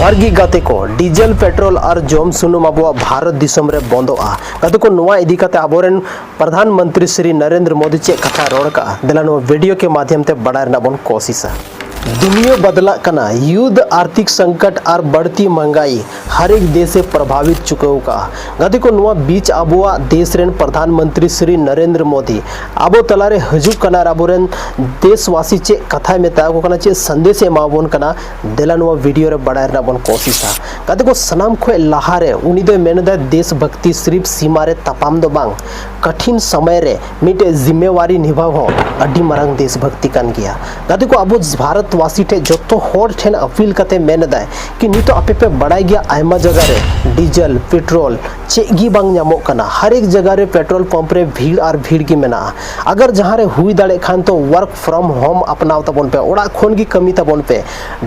जोहार गी गाते को डीजल पेट्रोल और जम सुनुम अब भारत दिसम रे बंदोआ गाते को नोआ इदी काते आबोरेन प्रधानमंत्री श्री नरेंद्र मोदी चे कथा रोड़ का दिला नो वीडियो के माध्यम ते बड़ा रना बन कोशिश दुनिया बदला कना युद्ध आर्थिक संकट और बढ़ती महंगाई हर एक देश से प्रभावित चुके का गाते को नुआ बीच आबोआ देश रेन प्रधानमंत्री श्री नरेंद्र मोदी आबो तलारे हजू कना आबोरेन देशवासी चे कथा मेता को कना चे संदेश एमाबोन कना देला नुआ वीडियो रे बड़ा रना बन कोशिश गाते को सनाम खो लहारे उनी दो मेनदा देशभक्ति सिर्फ सीमा रे तपाम दो बांग कठिन समय रे मिटे जिम्मेवारी निभाव हो अड्डी मारंग देशभक्ति कान गया गाते को आबो भारत वासी ठे जो होर ठेन अपील कते मेनदा कि नितो आपे पे बड़ाई गया आयमा जगह रे डीजल पेट्रोल चेगी बांग नामो कना हर एक जगह रे पेट्रोल पंप रे भीड़ और भीड़ की मेना अगर जहां रे हुई दाड़े खान तो वर्क फ्रॉम होम अपनाव तबन पे ओड़ा खोन की कमी तबन पे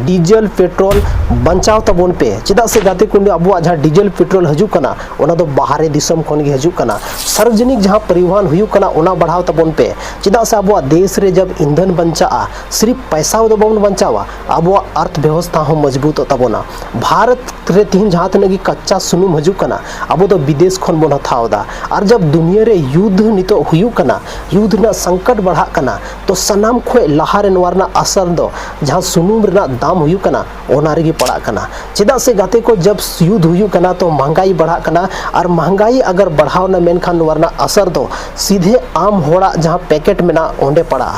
डीजल पेट्रोल बंचाव तबन पे चिदा से गाते कुंडी अबुआ जहां डीजल पेट्रोल हजू कना ओना दो बाहरे दिसम खोन की हजू कना सार्वजनिक जहां परिवहन हुई कना ओना बढ़ाव तबन पे चिदा से अबुआ देश रे जब ईंधन बंचा सिर्फ पैसा दो बंचावा अब अर्थव्यवस्था हो मजबूत तबोना भारत रे तीन जहां तने की कच्चा सुनुम हजू कना अब तो विदेश खन बन हथावदा और जब दुनिया रे युद्ध नितो हुयू कना युद्ध ना संकट बढ़ा कना तो सनाम खो लहारे नवारना असर दो जहां सुनुम रे दाम हुयू कना ओना रे पड़ा कना चिदा से गाते को जब युद्ध हुयू कना तो महंगाई बढ़ा कना और महंगाई अगर बढ़ाव ना मेनखान नवारना असर दो सीधे आम होड़ा जहां पैकेट में ना ओंडे पड़ा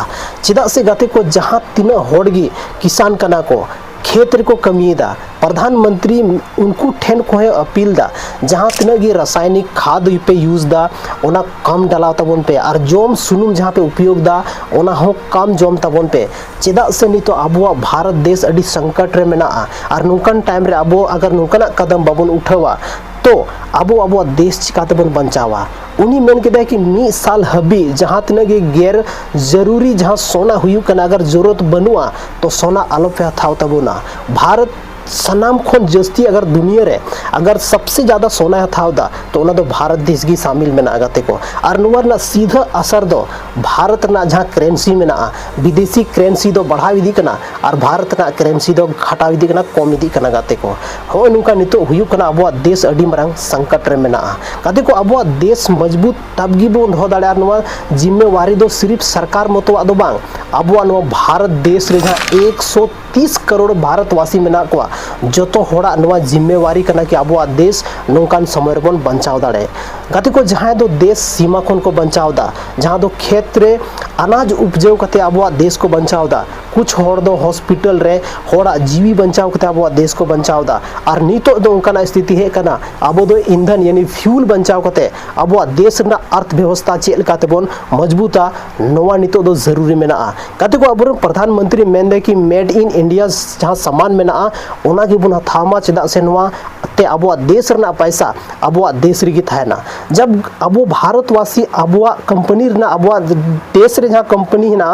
चिदा से गाते को जहां तीन होड़गी किसान कना को खेत को कमीदा प्रधानमंत्री उनको ठेन को है अपील दा जहां तिनगी रासायनिक खाद पे यूज दा ओना कम डाला तबन पे और जोम सुनुम जहां पे उपयोग दा ओना हो कम जोम तबन पे चेदा से नी तो अबुआ भारत देश अडी संकट रे मेना और नुकन टाइम रे अबो अगर नुकना कदम बाबन उठावा तो अबो देश चिकाते बन बंचावा उन्हीं मेन के कि मी साल हबी जहां तिनगे गैर जरूरी जहां सोना हुई कना अगर जरूरत बनुआ तो सोना आलो पे हथाव तबुना भारत सनाम खोन जस्ती अगर दुनिया रे अगर सबसे ज्यादा सोना हथाव दा तो उना दो भारत देश की शामिल में ना गते को और नुवर ना सीधा असर दो भारत ना जहां करेंसी में ना विदेशी करेंसी दो बढ़ा विधि कना और भारत ना करेंसी दो घटा विधि कना कम विधि कना गते को हो नुका नितो हुयु कना अबो देश अडी मरंग संकट रे में ना गते को अबो देश मजबूत तबगी बोन हो दाड़े नुवा जिम्मेवारी दो सिर्फ सरकार मतवा दो बांग अबो नुवा भारत देश रे जहां 130 करोड़ भारतवासी में ना को जो होड़ा नुआ जिम्मेवारी कना कि अब देश नौकान समय बन बंचाव दाड़े गाते को जहां दो देश सीमा खन को बंचाव दा जहां दो खेत रे अनाज उपजाव कते अब देश को बंचाव दा कुछ होड़ दो हॉस्पिटल रे होड़ा जीवी बंचाव कते अब देश को बंचाव दा और नीतो दो उनका स्थिति है कना अब दो ईंधन यानी फ्यूल बंचाव कते अब देश ना अर्थव्यवस्था चेल काते बन मजबूता नोवा नीतो दो जरूरी मेना गाते को अब प्रधानमंत्री मेन दे कि मेड इन इंडिया जहां सामान मेना ओना की बुना थामा चेदा से नवा ते अबो देश रना पैसा अबो देश रे थायना जब अबो भारतवासी अबो कंपनी रना अबो देश रे जहां कंपनी ना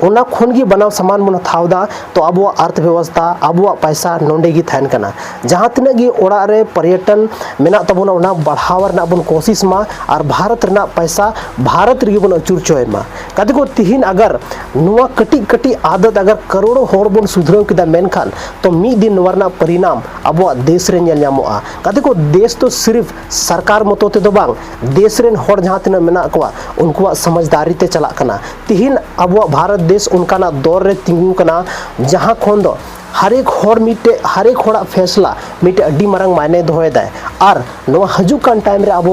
ओना खोन की बनाव सामान बुना थावदा तो अबो अर्थव्यवस्था अबो पैसा नोंडे की थायन कना जहां तिना की ओड़ा रे पर्यटन मेना तबोना ओना बढ़ावा रना बन कोशिश मा और भारत रना पैसा भारत रे बन अचुर चोय मा कते को तिहिन अगर नुवा कटी कटी आदत अगर करोड़ों होड़ बन सुधराव किदा मेनखान तो मी दिन वरना परिणाम अब देश रे नेल न्यामोआ कते को देश तो सिर्फ सरकार मतो ते दो बांग देश रेन होड़ जहां तिना मेना कोआ उनको समझदारी ते चला कना तिहिन अब भारत देश उनका ना दौर रे तिंगु कना जहां खोन दो हर एक होड़ा फैसला मिटे अड्डी मारंग मायने दोहे दा और नो हजू कान टाइम रे अब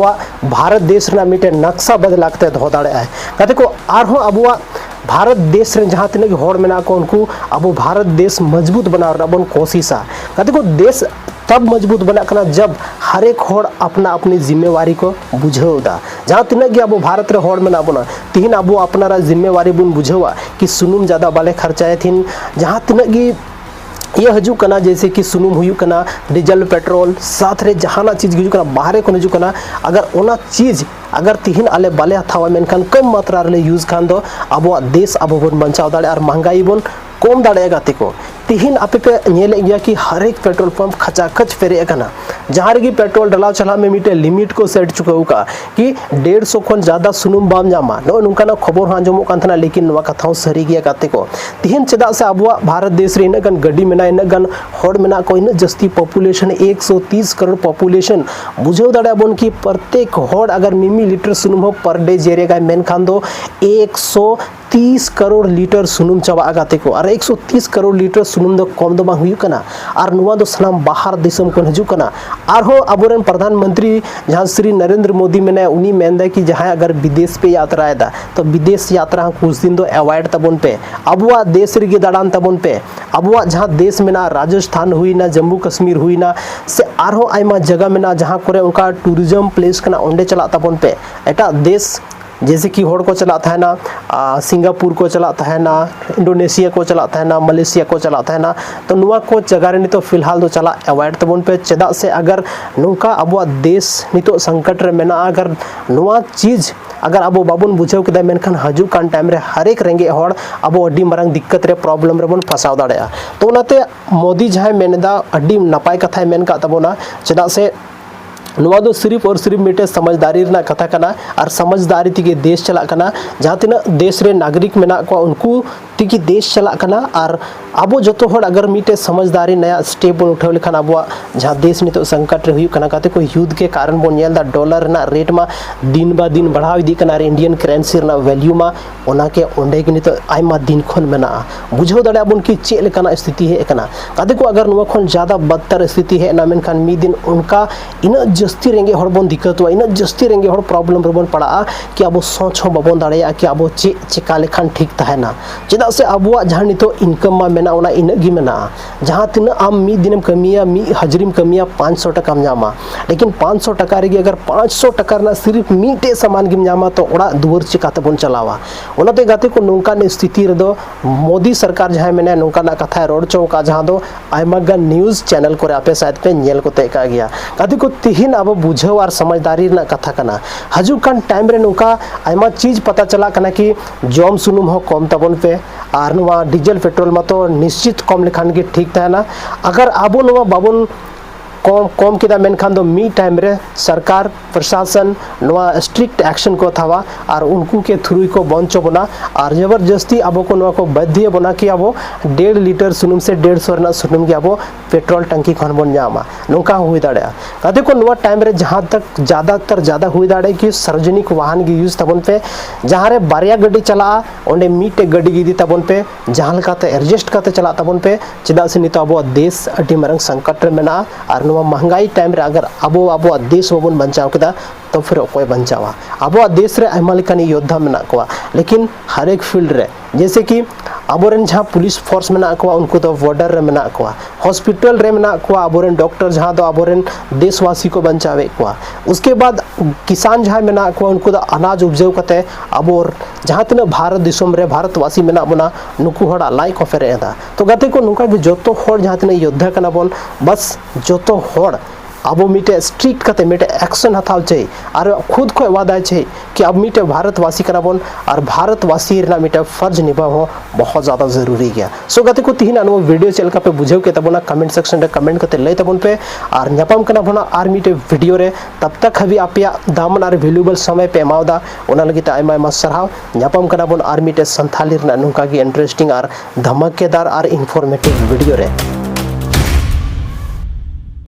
भारत देश रे मिटे नक्शा बदलाते दो दाड़े है कते को आर हो अब भारत देश रे जहां तिने होड़ मेना को उनको अब भारत देश मजबूत बना बन कोशिशा कते को देश तब मजबूत बना करना जब हर एक होड़ अपना अपनी जिम्मेवारी को बुझेदा जहां तिने कि अब भारत रे होड़ मेना बना तीन अब अपना जिम्मेवारी बुन बुझेवा कि सुनुम ज्यादा बाले खर्चाए थिन जहां तिने कि ये हजू कना जैसे कि सुनुम हुयू कना डीजल पेट्रोल साथ रे जहाना चीज हजू कना बाहरे को हजू कना अगर ओना चीज अगर तिहिन आले बाले हथावा मेनखान कम मात्रा रे यूज खान दो अब देश अब बन बंचाव दाड़े और महंगाई बन कम दाड़ेगा तिको तिहिन आपे पे नेले गया कि हर एक पेट्रोल पंप खचाखच फेरे कना जहाँ रही पेट्रोल डलाव चला में मिटे लिमिट को सेट चुका का कि 150 खन ज़्यादा सुनुम बाम जामा नो नुका खबर आंजमो कान लेकिन नवा कथा सारी गया काते को तिहिन चेदा से अब भारत देश रे इना गन गड्डी मेना इना गन हर मेना को इना जस्ती पॉपुलेशन 130 करोड़ पॉपुलेशन बुझाव दाड़ा बन कि प्रत्येक हर अगर मिमी लीटर सुनुम हो पर डे जेरेगा मेन खान दो 130 करोड़ लीटर सुनुम चाबा गाते को और 130 करोड़ लीटर सुनुम दो कम दो बांग हुई कना और नुआ दो सलाम बाहर दिसम को हजू कना और हो अबोरन प्रधानमंत्री जहाँ श्री नरेंद्र मोदी मेने उनी मेंदा कि जहाँ अगर विदेश पे यात्रा दा तो विदेश यात्रा कुछ दिन दो अवॉइड तबन पे अबुआ देश रे दाड़ान तबन पे अबुआ जहाँ देश में ना राजस्थान हुई ना जम्मू कश्मीर हुई ना से आरो आयमा जगह में ना जहाँ करे उनका टूरिज्म प्लेस कना ओंडे चला तबन पे एटा देश जैसे कि होड़ को चलाता है ना सिंगापुर को चलाता है ना इंडोनेशिया को चलाता है ना मलेशिया को चलाता है ना तो नुआ को जगह रे तो फिलहाल तो चला अवॉइड तबन पे चेदा से अगर नुका अब देश नितो संकट रे मेना अगर नुआ चीज अगर अब बाबन बुझाव के मेनखान हजू कान टाइम रे हर एक रेंगे हड़ अब अड्डी मारंग दिक्कत रे प्रॉब्लम रे बन फसाव दाड़ेया तो उनाते मोदी जहाँ मेनदा अड्डी नपाय कथा मेन का तबोना चेदा से नुआ दो सिर्फ और सिर्फ मिटे समझदारी रना कथा कना और समझदारी तिगे देश चला कना जहाँ तिना देश रे नागरिक मेना को उनको तिगे देश चला कना और अब जो हड़ अगर मिटे समझदारी नया स्टेप बन उठाव लेखान अब जहाँ देश नितो संकट रे हुई कना काते को युद्ध के कारण बन नेल दा डॉलर ना रेट मा दिन बा दिन बढ़ाव इदी कना इंडियन करेंसी ना वैल्यू मा ओना के ओंडे के नितो आयमा दिन खन मेना बुझाव दाड़ा बन कि चे लेकाना स्थिति है कना काते को अगर नुआ खन ज्यादा बदतर स्थिति है ना मेनखान मी दिन उनका इन जस्ती रेंगे हड़ बन दिक्कत हुआ इन जस्ती रेंगे हड़ प्रॉब्लम रे बन पड़ा कि अब सोच हो बाबन दाड़ेया कि अब चे चिका लेखान ठीक तहना चेदा से अब जहाँ नितो इनकम मा मेना ओना इनगी मेना जहाँ तीन आम मी दिनम कमिया मी हजरीम कमिया 500 टका जामा लेकिन 500 टका रे अगर 500 टका ना सिर्फ मीटे सामान गिम जामा तो ओड़ा दुवर चिकाते बन चलावा ओनाते गाते को नोंकान स्थिति रे दो मोदी सरकार जहाँ मेना नोंकाना कथा रोड चौका जहाँ दो आयमा गन न्यूज़ चैनल को आपे साइड पे नेल को तय का गया गाते को तिहिन अब बुझाव और समझदारी ना कथा कना हजू कान टाइम रे नोंका आयमा चीज पता चला कना कि जम सुनुम हो कम तबन पे और नुआ डीजल पेट्रोल में तो निश्चित कम लेखान के ठीक तहना अगर आबो नुआ बाबन कम किदा मेनखान दो मी टाइम रे सरकार प्रशासन नुआ स्ट्रिक्ट एक्शन को थावा और उनको के थ्रू को बंचो बना और जबरदस्ती अब को नुआ को बाध्य बना कि अब 1.5 लीटर सुनुम से 150 रना सुनुम के अब पेट्रोल टंकी खन बन जामा नोका हुई दाड़े कते को नुआ टाइम रे जहाँ तक ज़्यादातर ज़्यादा हुई दाड़े कि सार्वजनिक वाहन की यूज तबन पे जहाँ रे बारिया गड्डी चला ओंडे मीटे गड्डी गिदी तबन पे जहाँ लेकाते एडजस्ट करते चला तबन पे चेदा से नितो अब देश अटी मारंग संकट रे मेना और महंगाई टाइम रे अगर अब देश बन बचाव केदा तो फिर अकोय बचावा अब देश रे आयमा लेकानी योद्धा मेना को लेकिन हर एक फील्ड रे जैसे कि अबोरेन जहाँ पुलिस फोर्स मेना को उनको तो बॉर्डर रे मेना को हॉस्पिटल रे मेना को अबोरेन डॉक्टर जहाँ तो अबोरेन देशवासी को बचावे को उसके बाद किसान जहाँ मेना को उनको तो अनाज उपजाव कते अबोर जहाँ तीन भारत दिसम रे भारतवासी मेना बना नुकु हड़ा लाइक ऑफर एदा तो गाते को नुका कि जोतो हड़ जहाँ तीन योद्धा कना बन बस जोतो हड़ अब मिटे स्ट्रिक्ट कते मिटे एक्शन हथाव चाहिए और खुद को वादा चाहिए कि अब मिटे भारतवासी कना बन और भारतवासी रे मिटे फर्ज निभाव हो बहुत ज़्यादा जरूरी गया सो गाते को तिहिन अनु वीडियो चल का पे बुझाव के तबना कमेंट सेक्शन रे कमेंट कते लय तबन पे और न्यापाम कना बना और मिटे वीडियो रे तब तक हबी आपया दामन और वैल्यूएबल समय पे एमावदा ओना लगित आयमा आयमा सरहाव न्यापाम कना बन और मिटे संथाली रे नुका की इंटरेस्टिंग और धमाकेदार और इन्फॉर्मेटिव वीडियो रे।